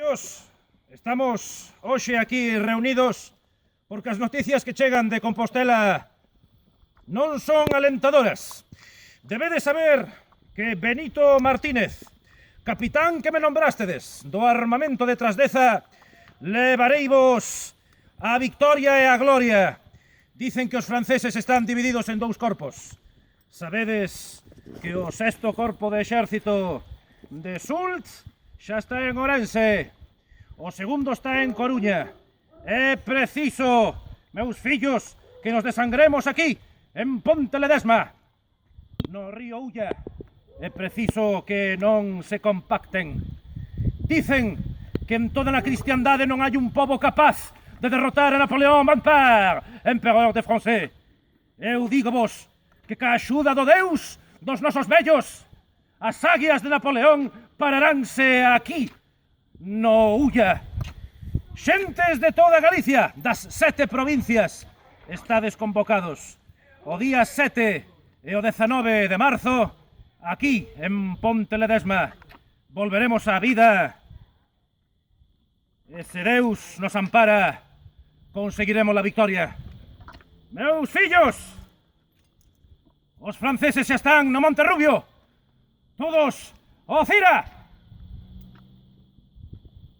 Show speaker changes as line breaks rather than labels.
Fillos, estamos hoxe aquí reunidos porque as noticias que chegan de Compostela non son alentadoras. Debedes saber que Benito Martínez, capitán que me nombrástedes do armamento de Trasdeza, levareivos a victoria e a gloria. Dicen que os franceses están divididos en dous corpos. Sabedes que o sexto corpo de exército de Soult xa está en Ourense, o segundo está en Coruña. É preciso, meus fillos, que nos desangremos aquí, en Ponte Ledesma, no río Ulla. É preciso que non se compacten. Dicen que en toda a cristiandade non hai un pobo capaz de derrotar a Napoleón Bonaparte, emperador de France. Eu digo vos que ca axuda do Deus dos nosos vellos, as águias de Napoleón pararánse aquí, no Ulla. Xentes de toda Galicia, das 7 provincias, estades convocados. O día 7 e o 19 de marzo, aquí, en Ponte Ledesma, volveremos á vida. E se Deus nos ampara, conseguiremos a victoria. Meus fillos, os franceses xa están no Monte Rubio. Todos, ó Cira!